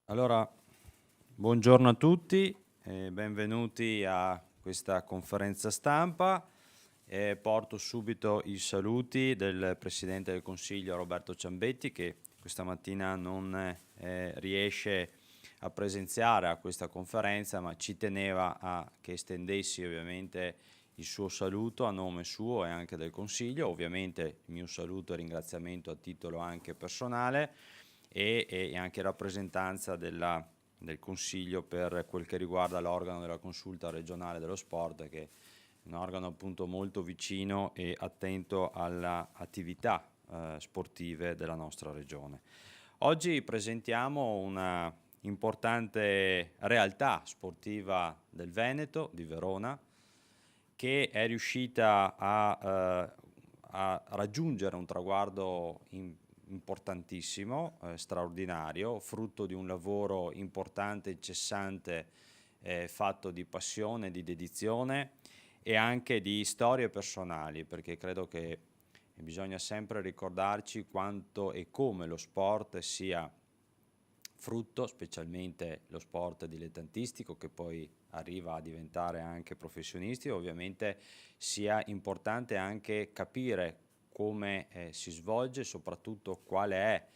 Allora, buongiorno a tutti e benvenuti a questa conferenza stampa. Porto subito i saluti del Presidente del Consiglio Roberto Ciambetti, che questa mattina non riesce a presenziare a questa conferenza, ma ci teneva a che estendessi ovviamente il suo saluto a nome suo e anche del Consiglio, ovviamente il mio saluto e ringraziamento a titolo anche personale e anche rappresentanza del Consiglio per quel che riguarda l'organo della consulta regionale dello sport, che è un organo appunto molto vicino e attento alle attività sportive della nostra regione. Oggi presentiamo una importante realtà sportiva del Veneto, di Verona, che è riuscita a raggiungere un traguardo importantissimo, straordinario, frutto di un lavoro importante, incessante, fatto di passione, di dedizione e anche di storie personali, perché credo che bisogna sempre ricordarci quanto e come lo sport sia frutto, specialmente lo sport dilettantistico che poi arriva a diventare anche professionisti, ovviamente sia importante anche capire come si svolge e soprattutto quale è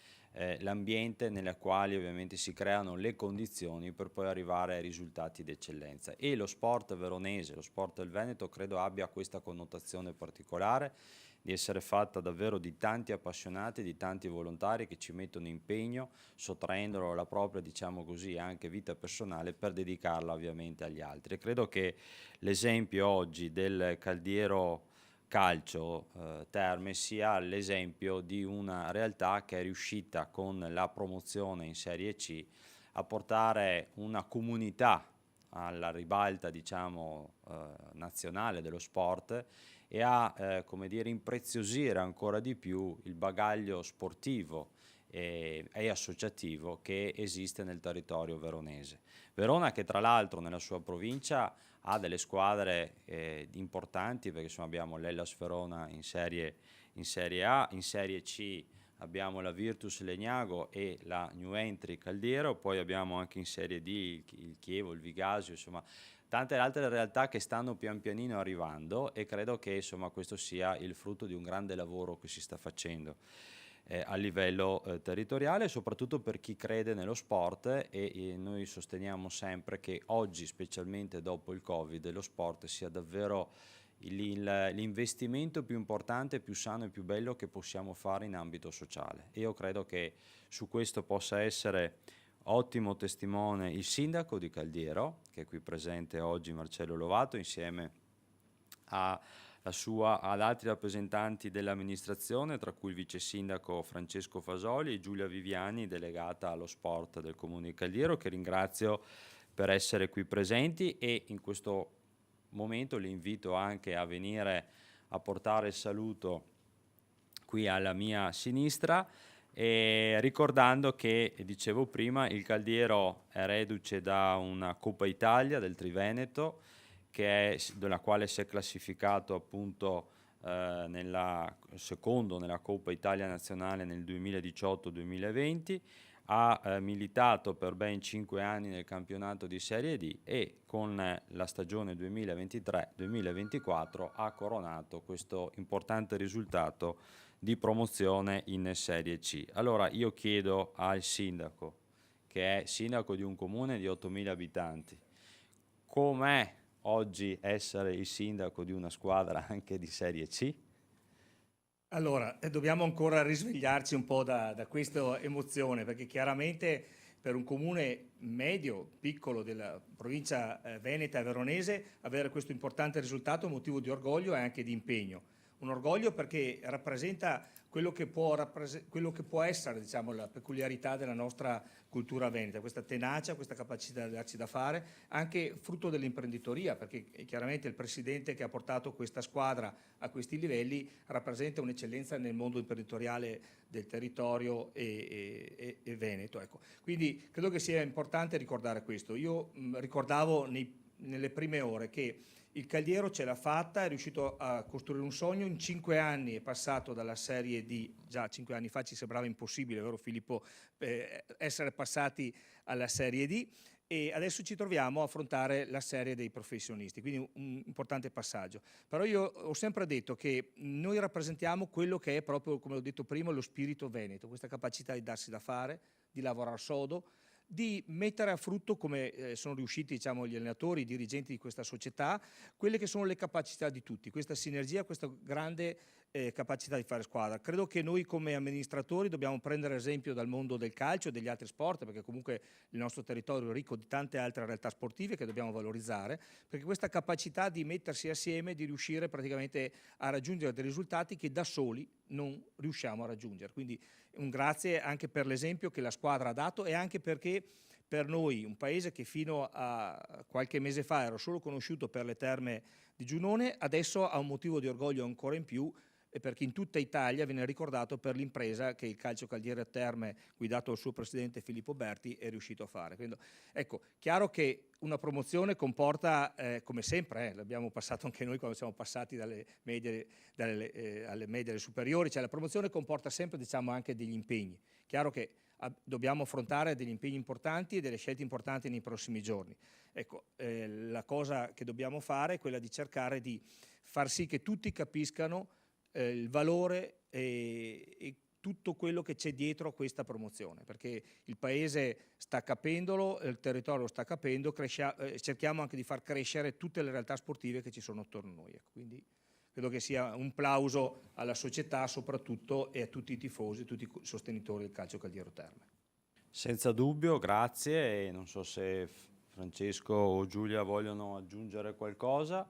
l'ambiente nel quale ovviamente si creano le condizioni per poi arrivare ai risultati di eccellenza. E lo sport veronese, lo sport del Veneto, credo abbia questa connotazione particolare di essere fatta davvero di tanti appassionati, di tanti volontari che ci mettono impegno, sottraendolo alla propria, diciamo così, anche vita personale per dedicarla ovviamente agli altri. E credo che l'esempio oggi del Caldiero Calcio Terme sia l'esempio di una realtà che è riuscita con la promozione in Serie C a portare una comunità alla ribalta, diciamo, nazionale dello sport e a come dire, impreziosire ancora di più il bagaglio sportivo e associativo che esiste nel territorio veronese. Verona, che tra l'altro nella sua provincia ha delle squadre importanti, perché insomma abbiamo l'Hellas Verona in serie A, in Serie C abbiamo la Virtus Legnago e la New Entry Caldiero, poi abbiamo anche in Serie D il Chievo, il Vigasio, insomma tante altre realtà che stanno pian pianino arrivando, e credo che insomma questo sia il frutto di un grande lavoro che si sta facendo a livello territoriale, soprattutto per chi crede nello sport e noi sosteniamo sempre che oggi, specialmente dopo il Covid, lo sport sia davvero l'investimento più importante, più sano e più bello che possiamo fare in ambito sociale. Io credo che su questo possa essere ottimo testimone il sindaco di Caldiero, che è qui presente oggi, Marcello Lovato, insieme ad altri rappresentanti dell'amministrazione, tra cui il vice sindaco Francesco Fasoli e Giulia Viviani, delegata allo sport del comune di Caldiero, che ringrazio per essere qui presenti, e in questo momento li invito anche a venire a portare il saluto qui alla mia sinistra, e ricordando che, dicevo prima, il Caldiero è reduce da una Coppa Italia del Triveneto, della quale si è classificato appunto secondo nella Coppa Italia Nazionale nel 2018-2020, ha militato per ben 5 anni nel campionato di Serie D e con la stagione 2023-2024 ha coronato questo importante risultato di promozione in Serie C. Allora io chiedo al sindaco, che è sindaco di un comune di 8.000 abitanti, com'è oggi essere il sindaco di una squadra anche di Serie C? Allora, dobbiamo ancora risvegliarci un po' da questa emozione, perché chiaramente per un comune medio, piccolo della provincia veneta e veronese, avere questo importante risultato è un motivo di orgoglio e anche di impegno. Un orgoglio perché rappresenta quello che può essere, diciamo, la peculiarità della nostra cultura veneta, questa tenacia, questa capacità di darci da fare, anche frutto dell'imprenditoria, perché chiaramente il presidente che ha portato questa squadra a questi livelli rappresenta un'eccellenza nel mondo imprenditoriale del territorio e veneto. Ecco. Quindi credo che sia importante ricordare questo. Io ricordavo nelle prime ore che Il Caldiero ce l'ha fatta, è riuscito a costruire un sogno, in 5 anni è passato dalla Serie D, già 5 anni fa ci sembrava impossibile, vero Filippo, essere passati alla Serie D, e adesso ci troviamo a affrontare la serie dei professionisti, quindi un importante passaggio. Però io ho sempre detto che noi rappresentiamo quello che è proprio, come ho detto prima, lo spirito veneto, questa capacità di darsi da fare, di lavorare sodo, di mettere a frutto, come sono riusciti, diciamo, gli allenatori, i dirigenti di questa società, quelle che sono le capacità di tutti, questa sinergia, questa grande capacità di fare squadra. Credo che noi come amministratori dobbiamo prendere esempio dal mondo del calcio e degli altri sport, perché comunque il nostro territorio è ricco di tante altre realtà sportive che dobbiamo valorizzare, perché questa capacità di mettersi assieme, di riuscire praticamente a raggiungere dei risultati che da soli non riusciamo a raggiungere. Quindi un grazie anche per l'esempio che la squadra ha dato, e anche perché per noi, un paese che fino a qualche mese fa era solo conosciuto per le terme di Giunone, adesso ha un motivo di orgoglio ancora in più, perché in tutta Italia viene ricordato per l'impresa che il Calcio Caldiere Terme, guidato dal suo presidente Filippo Berti, è riuscito a fare. Quindi, ecco, chiaro che una promozione comporta, come sempre, l'abbiamo passato anche noi quando siamo passati dalle medie, alle medie alle superiori, cioè la promozione comporta sempre, diciamo, anche degli impegni. Chiaro che dobbiamo affrontare degli impegni importanti e delle scelte importanti nei prossimi giorni. Ecco, la cosa che dobbiamo fare è quella di cercare di far sì che tutti capiscano il valore e tutto quello che c'è dietro a questa promozione, perché il paese sta capendolo, il territorio sta capendo, cerchiamo anche di far crescere tutte le realtà sportive che ci sono attorno a noi. Ecco, quindi credo che sia un plauso alla società soprattutto e a tutti i tifosi, tutti i sostenitori del Calcio Caldiero Terme. Senza dubbio, grazie, e non so se Francesco o Giulia vogliono aggiungere qualcosa.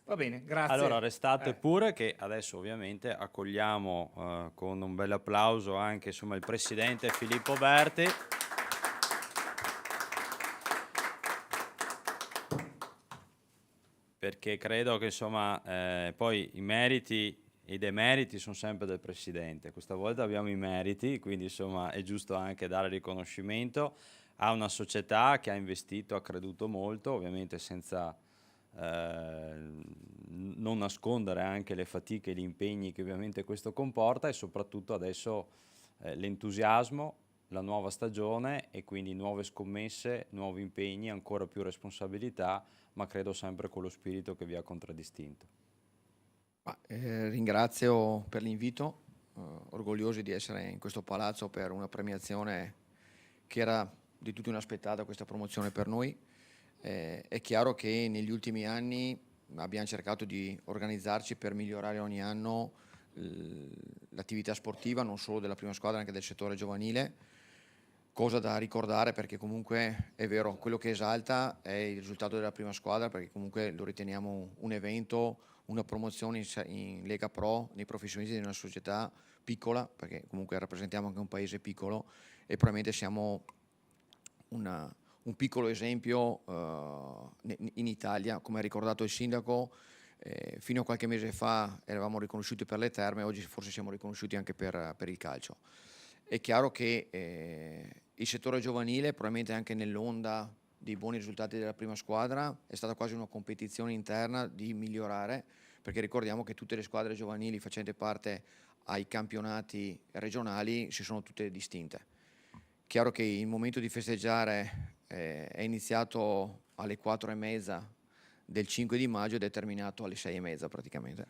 Va bene, grazie. Allora, restate pure, che adesso ovviamente accogliamo con un bel applauso anche, insomma, il presidente Filippo Berti. Perché credo che, insomma, poi i meriti e i demeriti sono sempre del presidente. Questa volta abbiamo i meriti, quindi insomma è giusto anche dare riconoscimento a una società che ha investito, ha creduto molto, ovviamente senza non nascondere anche le fatiche e gli impegni che ovviamente questo comporta, e soprattutto adesso l'entusiasmo, la nuova stagione e quindi nuove scommesse, nuovi impegni, ancora più responsabilità, ma credo sempre con lo spirito che vi ha contraddistinto. Ringrazio per l'invito, orgogliosi di essere in questo palazzo per una premiazione che era di tutto inaspettata, questa promozione per noi. È chiaro che negli ultimi anni abbiamo cercato di organizzarci per migliorare ogni anno l'attività sportiva, non solo della prima squadra, anche del settore giovanile. Cosa da ricordare, perché comunque è vero, quello che esalta è il risultato della prima squadra, perché comunque lo riteniamo un evento, una promozione in Lega Pro, nei professionisti di una società piccola, perché comunque rappresentiamo anche un paese piccolo e probabilmente siamo un piccolo esempio in Italia. Come ha ricordato il sindaco, fino a qualche mese fa eravamo riconosciuti per le terme, oggi forse siamo riconosciuti anche per il calcio. È chiaro che il settore giovanile, probabilmente anche nell'onda dei buoni risultati della prima squadra, è stata quasi una competizione interna di migliorare, perché ricordiamo che tutte le squadre giovanili facenti parte ai campionati regionali si sono tutte distinte. Chiaro che il momento di festeggiare è iniziato alle 4:30 del 5 di maggio ed è terminato alle 6:30 praticamente,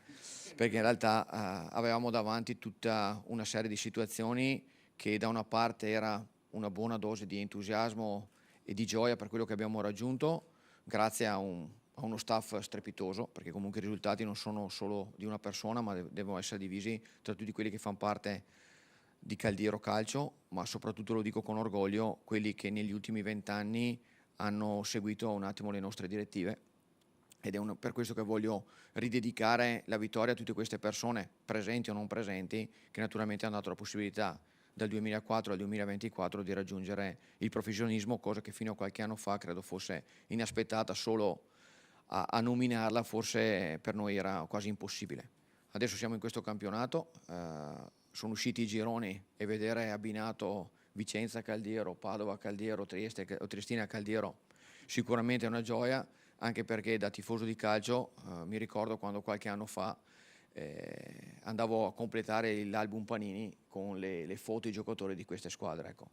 perché in realtà avevamo davanti tutta una serie di situazioni che da una parte era una buona dose di entusiasmo e di gioia per quello che abbiamo raggiunto, grazie a uno staff strepitoso, perché comunque i risultati non sono solo di una persona, ma devono essere divisi tra tutti quelli che fanno parte di Caldiero Calcio, ma soprattutto, lo dico con orgoglio, quelli che negli ultimi 20 anni hanno seguito un attimo le nostre direttive, ed è per questo che voglio ridedicare la vittoria a tutte queste persone, presenti o non presenti, che naturalmente hanno dato la possibilità dal 2004 al 2024 di raggiungere il professionismo, cosa che fino a qualche anno fa credo fosse inaspettata. Solo a nominarla forse per noi era quasi impossibile. Adesso siamo in questo campionato, sono usciti i gironi, e vedere abbinato Vicenza Caldiero, Padova Caldiero, Trieste o Triestina Caldiero sicuramente è una gioia. anche perché da tifoso di calcio mi ricordo quando qualche anno fa andavo a completare l'album Panini con le foto e i giocatori di queste squadre. Ecco.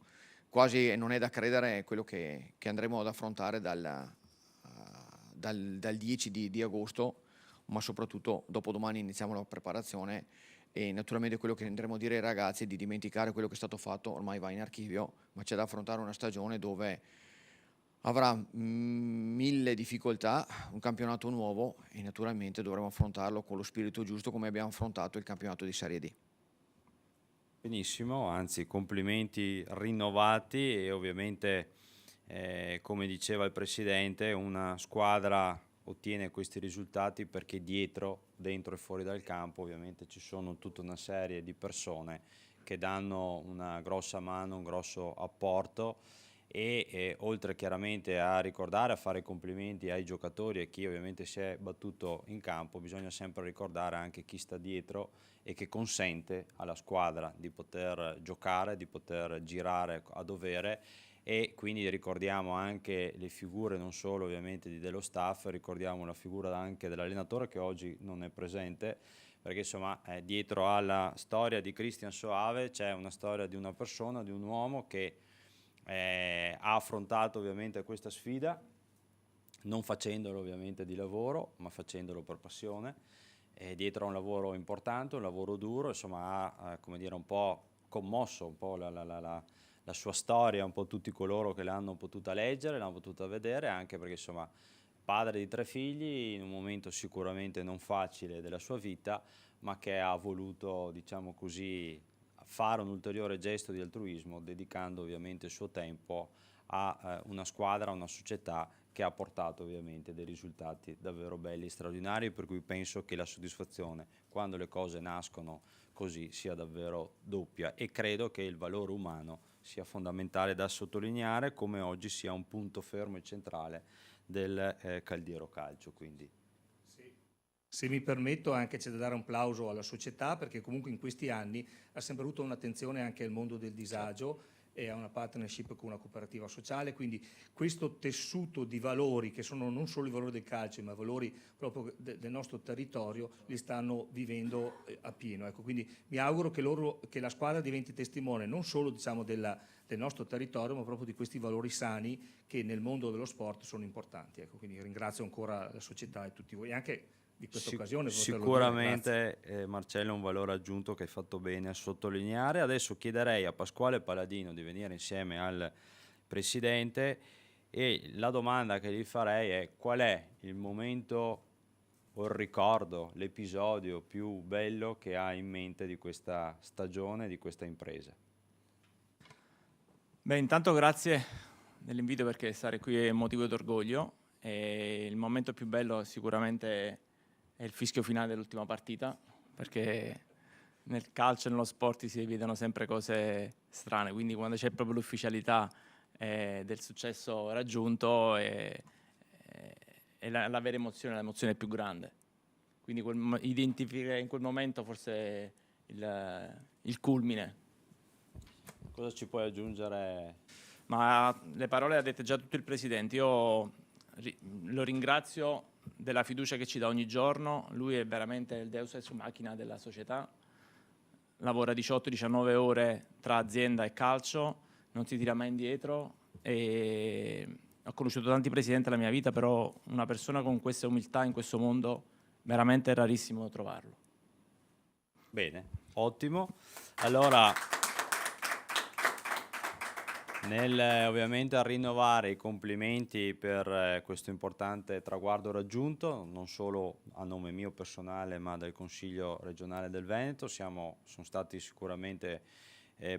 Quasi non è da credere quello che andremo ad affrontare dal 10 di agosto, ma soprattutto dopodomani iniziamo la preparazione e naturalmente quello che andremo a dire ai ragazzi è di dimenticare quello che è stato fatto, ormai va in archivio, ma c'è da affrontare una stagione dove avrà 1000 difficoltà, un campionato nuovo e naturalmente dovremo affrontarlo con lo spirito giusto come abbiamo affrontato il campionato di Serie D. Benissimo, anzi complimenti rinnovati e ovviamente come diceva il Presidente una squadra ottiene questi risultati perché dietro, dentro e fuori dal campo ovviamente ci sono tutta una serie di persone che danno una grossa mano, un grosso apporto e oltre chiaramente a ricordare, a fare complimenti ai giocatori e a chi ovviamente si è battuto in campo, bisogna sempre ricordare anche chi sta dietro e che consente alla squadra di poter giocare, di poter girare a dovere e quindi ricordiamo anche le figure non solo ovviamente dello staff, ricordiamo la figura anche dell'allenatore che oggi non è presente perché insomma dietro alla storia di Cristian Soave c'è una storia di una persona, di un uomo che ha affrontato ovviamente questa sfida non facendolo ovviamente di lavoro ma facendolo per passione dietro a un lavoro importante, un lavoro duro, insomma ha come dire un po' commosso un po' la sua storia, un po' tutti coloro che l'hanno potuta leggere, l'hanno potuta vedere, anche perché insomma padre di 3 figli in un momento sicuramente non facile della sua vita, ma che ha voluto, diciamo così, fare un ulteriore gesto di altruismo, dedicando ovviamente il suo tempo a una squadra, a una società che ha portato ovviamente dei risultati davvero belli e straordinari, per cui penso che la soddisfazione quando le cose nascono così sia davvero doppia e credo che il valore umano sia fondamentale da sottolineare come oggi sia un punto fermo e centrale del Caldiero Calcio. Quindi. Se mi permetto anche c'è da dare un plauso alla società perché comunque in questi anni ha sempre avuto un'attenzione anche al mondo del disagio e a una partnership con una cooperativa sociale, quindi questo tessuto di valori che sono non solo i valori del calcio ma i valori proprio del nostro territorio li stanno vivendo a pieno. Ecco, quindi mi auguro che la squadra diventi testimone non solo diciamo, del nostro territorio ma proprio di questi valori sani che nel mondo dello sport sono importanti. Ecco, quindi ringrazio ancora la società e tutti voi. E anche di questa occasione sicuramente Marcello è un valore aggiunto che hai fatto bene a sottolineare. Adesso chiederei a Pasquale Paladino di venire insieme al Presidente e la domanda che gli farei è qual è il momento o il ricordo, l'episodio più bello che ha in mente di questa stagione, di questa impresa. Beh, intanto grazie dell'invito perché stare qui è motivo d'orgoglio e il momento più bello sicuramente è il fischio finale dell'ultima partita, perché nel calcio e nello sport si vedono sempre cose strane, quindi quando c'è proprio l'ufficialità del successo raggiunto è la vera emozione, l'emozione più grande. Quindi identificare in quel momento forse il culmine. Cosa ci puoi aggiungere? Ma le parole ha dette già tutto il Presidente, io lo ringrazio della fiducia che ci dà ogni giorno, lui è veramente il deus ex machina della società, lavora 18-19 ore tra azienda e calcio, non si tira mai indietro e ho conosciuto tanti presidenti nella mia vita, però una persona con questa umiltà in questo mondo veramente è rarissimo trovarlo. Bene, ottimo. Allora ovviamente a rinnovare i complimenti per questo importante traguardo raggiunto, non solo a nome mio personale ma del Consiglio regionale del Veneto, sono stati sicuramente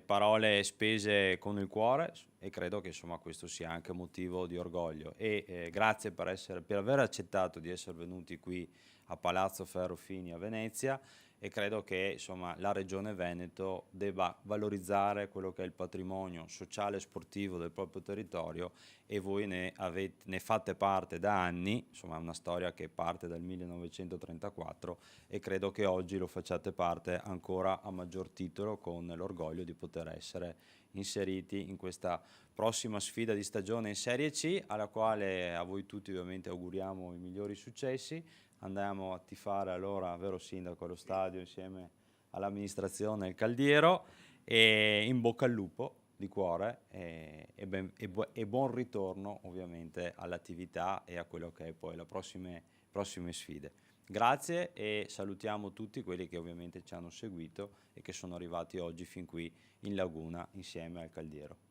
parole spese con il cuore e credo che insomma questo sia anche motivo di orgoglio e grazie per aver accettato di essere venuti qui a Palazzo Ferrofini a Venezia e credo che insomma, la Regione Veneto debba valorizzare quello che è il patrimonio sociale e sportivo del proprio territorio e voi ne fate parte da anni, insomma è una storia che parte dal 1934 e credo che oggi lo facciate parte ancora a maggior titolo con l'orgoglio di poter essere inseriti in questa prossima sfida di stagione in Serie C, alla quale a voi tutti ovviamente auguriamo i migliori successi. Andiamo a tifare allora, vero Sindaco, allo stadio insieme all'amministrazione e al Caldiero, e in bocca al lupo di cuore e buon ritorno ovviamente all'attività e a quello che è poi le prossime sfide. Grazie e salutiamo tutti quelli che ovviamente ci hanno seguito e che sono arrivati oggi fin qui in Laguna insieme al Caldiero.